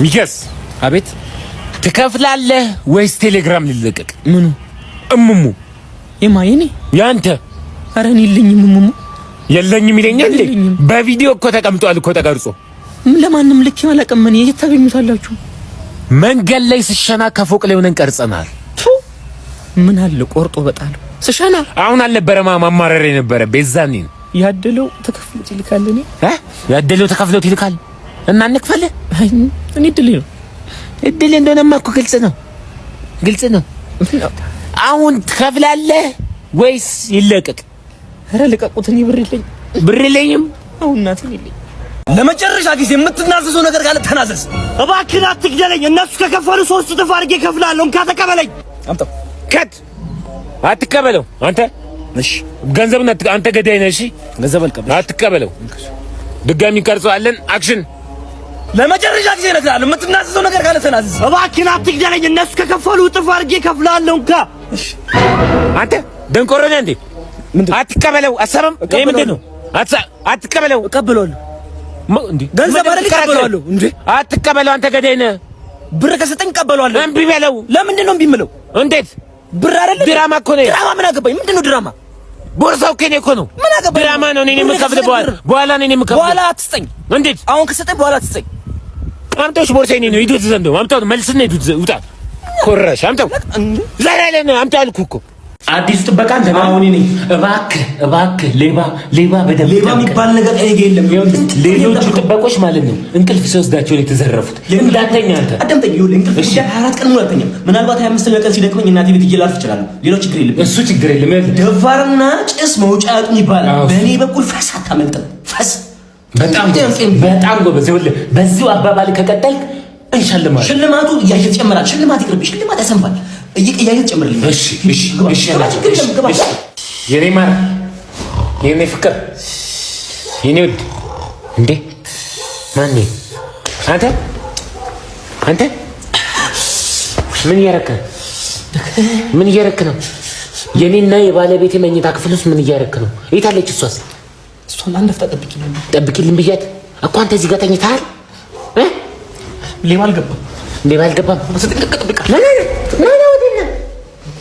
ሚከስ አቤት ትከፍላለህ ወይስ ቴሌግራም ልልቀቅ? ምኑ እሙሙ የማይኔ ያንተ? ኧረ እኔ የለኝም እሙሙ የለኝም ይለኛል። በቪዲዮ እኮ ተቀምጧል እኮ ተቀርጾ። ለማንም ልክ አላውቅም። እኔ የት ታገኙታላችሁ? መንገድ ላይ ስሸና ከፎቅ ላይ ሆነን ቀርጸናል። ምን አለ ቆርጦ በጣለው ስሸና። አሁን አልነበረማ ማማረር የነበረ ቤዛኔ ነው ያደለው ተከፍሎት ይልካል። እኔ ያደለው ተከፍሎት ይልካል እና እንክፈለ። እኔ እድሌ ነው እድሌ እንደሆነማ እኮ ግልጽ ነው ግልጽ ነው። አሁን ትከፍላለህ ወይስ ይለቀቅ? ኧረ ልቀቁት። እኔ ብር የለኝም። አሁን እናቴን የለኝም። ለመጨረሻ ጊዜ የምትናዘዘው ነገር ካለ ተናዘዝ። እባክህ አትግደለኝ። እነሱ ከከፈሉ 3 እጥፍ አድርጌ እከፍላለሁ። እንካ ተቀበለኝ። አምጣው። ከት አትቀበለው አንተ። እሺ ገንዘብና አንተ ገዳይ ነህ። እሺ ገንዘብ አልቀበል። አትቀበለው። ድጋሚ ቀርጸዋለን። አክሽን። ለመጨረሻ ጊዜ እነግርሃለሁ፣ የምትናዘዘው ነገር ካለ ተናዘዝ። እባክህ አትግደለኝ። እነሱ ከከፈሉ እጥፍ አድርጌ እከፍላለሁ። እንካ። እሺ አንተ ደንቆሮ ነህ እንዴ? አትቀበለው። አሰበም ይሄ ምንድን ነው? አትቀበለው። እቀበለዋለሁ። እንዴ ገንዘብ አይደል? እቀበለዋለሁ። እንዴ አትቀበለው። አንተ ገዳይ ነህ። ብር ከሰጠኝ እቀበለዋለሁ። እምቢ በለው። ለምንድን ነው እምቢ የምለው? እንዴት? ብር አይደል? ድራማ እኮ ነው። ድራማ ምን አገባኝ? ምንድን ነው ድራማ? ቦርሳው ከኔ እኮ ነው። ምን አገባኝ? ድራማ ነው። እኔ የምከፍል በኋላ እኔ የምከፍል። በኋላ አትስጠኝ። እንዴት? አሁን ከሰጠኝ በኋላ አትስጠኝ። አምጣው። ቦርሳዬ ነው። ሂዱት ዘንዶ አምጣው። መልስና ሂዱት ውጣ። ኮረሽ አምጣው። ዛሬ ላይ ነው አምጣው አልኩህ እኮ። አዲስ ጥበቃ አንተ ነው። አሁን እኔ እባክህ ሌባ በደንብ ሌባ የሚባል ነገር እኔ ጋር የለም። ሌሎቹ ጥበቆች ማለት ነው እንቅልፍ ሲወስዳቸው ነው የተዘረፉት። እንዳተኛ አንተ አዳምጠኝ። ይኸውልህ እንቅልፍ 24 ቀን ሙሉ አልተኛም። ምናልባት 25ኛው ቀን ሲደክመኝ እናቴ ቤት እየላልፍ እችላለሁ። ሌሎች ችግር የለም። እሱ ችግር የለም። ደፋርና ጭስ መውጫ ያጡን ይባላል። በእኔ በኩል ፈስ አታመልጥም። ፈስ በጣም ጎበዝ። ይኸውልህ በዚሁ አባባል ከቀጠልክ እንሸልማለን። ሽልማቱ እያየህ ትጨምራለህ። ሽልማት ይቅርብህ። ሽልማት ያሰንፋል። እያየህ ትጨምርልኝ። እሺ የኔ ማር፣ የኔ ፍቅር፣ የኔ ውድ። እንዴ ማን ነው አንተ? ምን እያረክ ነው? የኔና የባለቤቴ መኝታ ክፍል ውስጥ ምን እያረክ ነው? የት አለች እሷስ? እሷን አንድ ፍታ ጠብቂልኝ ብያት እኮ። አንተ እዚህ ጋር ተኝተሃል። ሌባ አልገባም።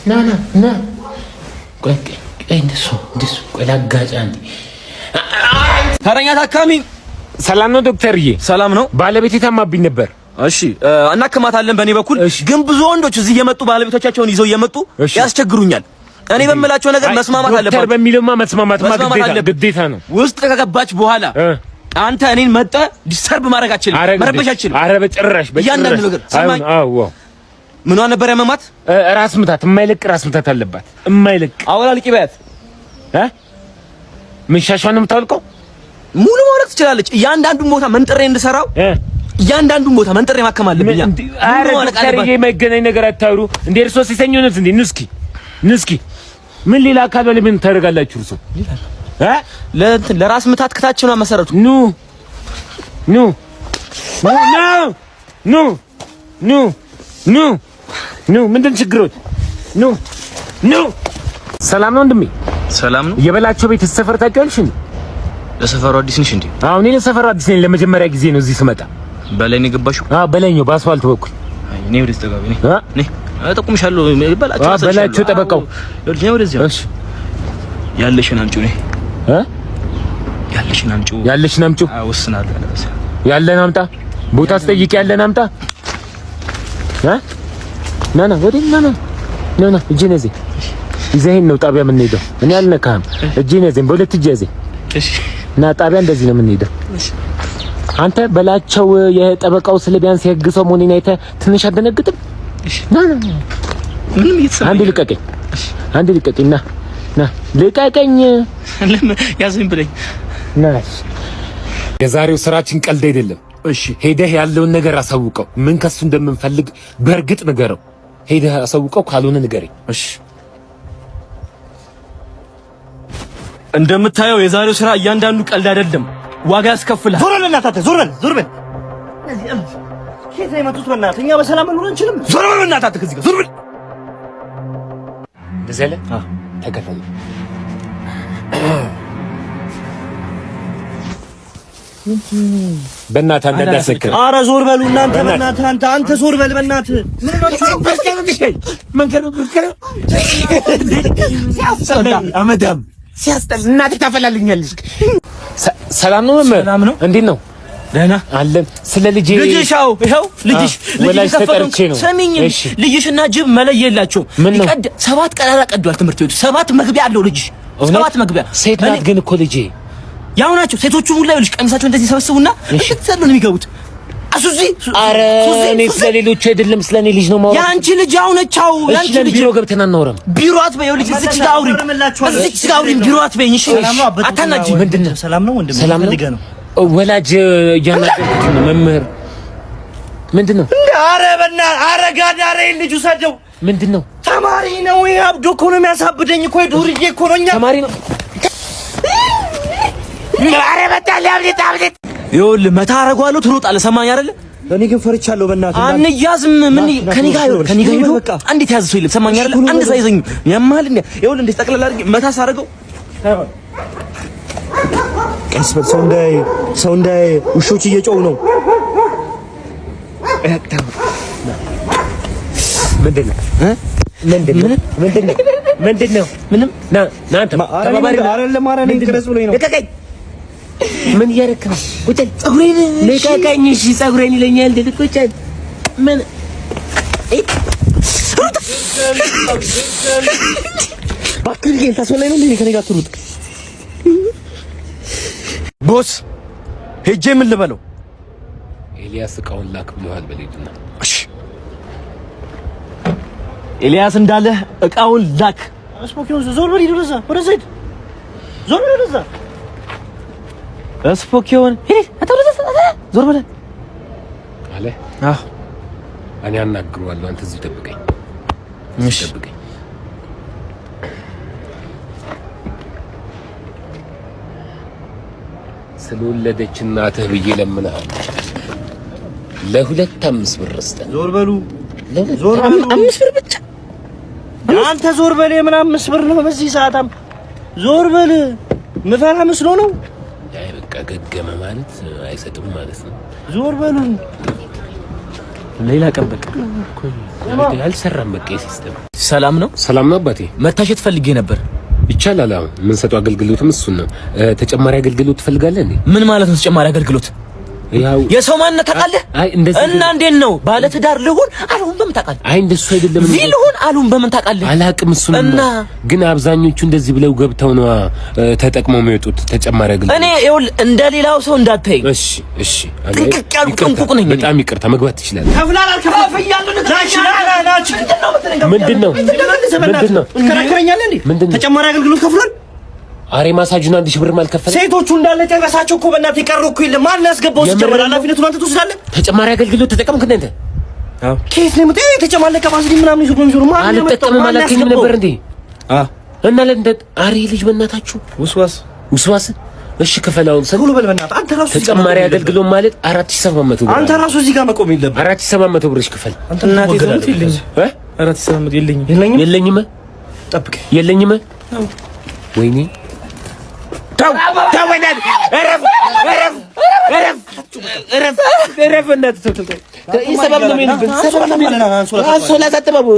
ና ቆይ እንደሱ ቆይ ላጋጫ እንዴ። ተረኛ ታካሚ ሰላም ነው ዶክተርዬ? ሰላም ነው። ባለቤቴ ታማብኝ ነበር። እሺ እናከማታለን በእኔ በኩል። ግን ብዙ ወንዶች እዚህ እየመጡ ባለቤቶቻቸውን ይዘው እየመጡ ያስቸግሩኛል። እኔ በምላቸው ነገር መስማማት አለባቸው። ዶክተር በሚለውማ መስማማትማ ግዴታ ነው። ውስጥ ከገባች በኋላ አንተ እኔን መጣ ዲስተርብ ማድረግ አትችልም፣ መረበሽ አትችልም። ኧረ በጭራሽ እያንዳንዱ ነገር ሰማኝ። አዎ ምኗ ነበር ያመማት? ራስ ምታት፣ የማይለቅ ራስ ምታት አለባት። የማይለቅ አወላልቂ በያት። ምን ሻሿን ነው የምታወልቀው? ሙሉ ማውለቅ ትችላለች። እያንዳንዱን ቦታ መንጥሬ እንድሰራው እያንዳንዱን ቦታ መንጥሬ ማከም አለብኝ። ኧረ ዶክተርዬ የማይገናኝ ነገር አታውሩ እንዴ። እርሶ ሲሰኞ ነው እንዴ? ንስኪ ምን ሌላ አካል ላይ ምን ታደርጋላችሁ እርሶ? ለራስ ምታት ከታች ነው መሰረቱ። ኑ ምንድን ችግሮት? ኑ ሰላም ነው ወንድሜ? ሰላም ነው። የበላቸው ቤት ሰፈር ታውቂያለሽ እንዴ? ለሰፈሩ አዲስ ነሽ እንዴ? አዎ እኔ ለሰፈሩ አዲስ ነኝ። ለመጀመሪያ ጊዜ ነው እዚህ ስመጣ። በላይ ነው የገባሽው? አዎ በላይ ነው፣ በአስፋልት በኩል። እኔ ወደዚህ ተጋቢ ነኝ። እጠቁምሻለሁ። በላቸው ጠበቃው። እሺ ያለሽን አምጪው ነኝ። ያለሽን አምጪው። ወስናለሁ። ያለን አምጣ። ቦታ ስጠይቅ ያለን አምጣ። ና ወዲህ ና እጄን ያዘኝ። ይዘኸኝ ነው ጣቢያ የምንሄደው። እኔ አልነካህም። እጄን ያዘኝ፣ በሁለት እጄ ያዘኝ። እሺ ና ጣቢያ እንደዚህ ነው የምንሄደው። እሺ አንተ በላቸው የጠበቃው ስለ ቢያንስ የህግ ሰው መሆኔን አይተህ ትንሽ አትደነግጥም? እሺ ና ምንም እየተሰማኝ። አንድ ልቀቀኝ። ና ልቀቀኝ። ያዘኝ ብለኝ። የዛሬው ስራችን ቀልድ አይደለም። እሺ ሄደህ ያለውን ነገር አሳውቀው። ምን ከሱ እንደምንፈልግ በእርግጥ ንገረው። ሄደህ አሳውቀው፣ ካልሆነ ንገረኝ። እሺ እንደምታየው የዛሬው ስራ እያንዳንዱ ቀልድ አይደለም፣ ዋጋ ያስከፍላል። ዞር በል እናትህ፣ ዞር በል። ከዛ የመጡት በእናትህ እኛ በሰላም መኖር አንችልም። ዞር በል እናትህ፣ ከዚህ ጋር ዞር በል። እንደዚህ ተከፈለ በእናትህ እንዳትሰክር። ኧረ ዞር በሉ እናንተ በእናትህ አንተ ዞር በል በእናትህ። አመዳም ሲያስጠላ እናትህ ታፈላልኛለች። ሰላም ነው መምህር? ሰላም ነው። እንዴት ነው? ደህና አለን። ስለ ልጄ ልጅሻው ይኸው ልጅሽ ተጠርቼ ነው። ሰሚኝ ልጅሽና ጅብ መለየ የላቸውም። ይቀድ 7 ቀዳዳ ቀዷል ትምህርት ቤቱ 7 መግቢያ አለው ልጅሽ 7 መግቢያ። ሴት ናት ግን እኮ ልጄ ያው ናቸው ሴቶቹ ሁሉ ይልሽ ቀሚሳቸው እንደዚህ ሰበስቡና እጥተሉ ነው የሚገቡት። አሱዚ አረ እኔ ስለ ሌሎች አይደለም ስለ እኔ ልጅ ነው ማውራት። ያንቺ ልጅ አሁነቻው ያንቺ ልጅ ቢሮ ገብተን አናወራም። ቢሮ አትበይው ልጅ እዚህ ጋር አውሪ እዚህ ጋር አውሪ ቢሮ አትበይኝ። እሺ አታናጂ። ምንድነው? ሰላም ነው ወንድም ፈልገህ ነው? ወላጅ እያናገርኩት ነው መምህር። ምንድነው? አረ በእናትህ አረ ጋዳሬ ልጅ ውሰደው። ምንድነው? ተማሪ ነው አብዶ እኮ ነው የሚያሳብደኝ እኮ ዱርዬ እኮ ነው። እኛ ተማሪ ነው። አረ በጣም አብዴት ይኸውልህ መታ አደርገዋለሁ ትሮጣለህ። ሰማኝ አይደለ? እኔ ግን ፈርቻለሁ በእናትህ። አንያዝም ምን ከኔ ጋር ሄዶ አንዴት ያዝ ሰው የለም። ሰማኝ አይደለ? አንድ ሳይዘኝ ያማል እንዴ? ይኸውልህ እንዴ ጠቅላላ አድርጌ መታ ሳደርገው ቀስ በል ሰው እንዳይ ውሾች እየጮሁ ነው። ምንድነው? ምንም ና ተባባሪ አይደለም። ኧረ እኔን ቅረጽ ብሎኝ ነው። ምን እያደረክ ነው? ቁጭ ፀጉሬን ልቀቀኝ። እሺ ፀጉሬን ይለኛል። ቁጭ ምን ባክል ግን ታስበላኝ ነው እንዴ? ከኔ ጋር ትሩጥ ቦስ ሄጄ ምን ልበለው? ኤልያስ እቃውን ላክ ብለዋል። በሌድና እሺ ኤልያስ እንዳለ እቃውን ላክ። አስፖኪውን ዞር በል ይደረዛ ወደ ዘይድ ዞር በል ይደረዛ አስፖኪውን ሄድ አታውለዛ ዞር በል አለ። እኔ አናግረዋለሁ። አንተ እዚህ ጠብቀኝ። እሺ ጠብቀኝ። ስለወለደች እናትህ ብዬ ለምንሃለሁ። ለ2 5 ብር ስጠን። ዞር በሉ ዞር በሉ። 5 ብር ብቻ አንተ ዞር በል። ምን 5 ብር ነው በዚህ ሰዓታም? ዞር በል። ምፈራ መስሎ ነው። አይ በቃ ገገመ ማለት አይሰጥም ማለት ነው። ዞር በሉ። ሌላ ቀን በቃ ያልሰራም በቃ ሲስተም። ሰላም ነው? ሰላም ነው አባቴ። መታሸት ፈልጌ ነበር። ይቻላል። አሁን ምን ሰጠው አገልግሎትም እሱን ነው። ተጨማሪ አገልግሎት ትፈልጋለህ እንዴ? ምን ማለት ነው ተጨማሪ አገልግሎት? ያው የሰው ማንነት ታውቃለህ? አይ እንደዚህ እና እንዴት ነው ባለ ትዳር ልሁን አልሁን በምን ታውቃለህ? አይ እንደሱ አይደለም። ልሁን አልሁን በምን ታውቃለህ? አላቅም እሱን እና ግን አብዛኞቹ እንደዚህ ብለው ገብተው ነው ተጠቅመው የሚወጡት ተጨማሪ አገልግሎት። እኔ ይኸውልህ እንደሌላው ሰው እንዳትተኝ። እሺ ጥንቁቅ ነኝ። በጣም ይቅርታ መግባት ትችላለህ። ከፍላላል ከፍያለሁ። ምንድነው? ትከራከረኛለህ እንዴ? ተጨማሪ አገልግሎት ከፍሏል። አሬ ማሳጁን 1000 ብር ማልከፈለ ሴቶቹ እንዳለ ጨረሳቸው እኮ በእናትህ የቀሩ እኮ የለም። ማን ያስገባው? ሲጀመር ኃላፊነቱን አንተ ትወስዳለህ። ተጨማሪ አገልግሎት ተጠቀምክ እንዴ? አዎ ከየት ነው የመጣው? ተጨማለቀ ባዝሊን ምናምን ይዞ ነው ማን ነው የመጣው? አልጠቀምም አላልከኝም ነበር እንዴ? እና ለእንደ አሬ ልጅ በእናታችሁ ውስዋስ እሺ ክፈላውን ሰግሎ በል በእናትህ አንተ ራሱ ተጨማሪ አገልግሎት ማለት 4700 ብር። አንተ ራሱ እዚህ ጋር መቆም የለብህም። 4700 ብር ክፈል። አንተ እናቴ ዘመድ የለኝም 4700 የለኝም ጠብቅ የለኝም። ወይኔ ተው ወዳድ እረፍ እናትህ ተው ይሰበብ ነው የሚልብን ሰበብ ነው የሚልብን አንሶላ ታጥበው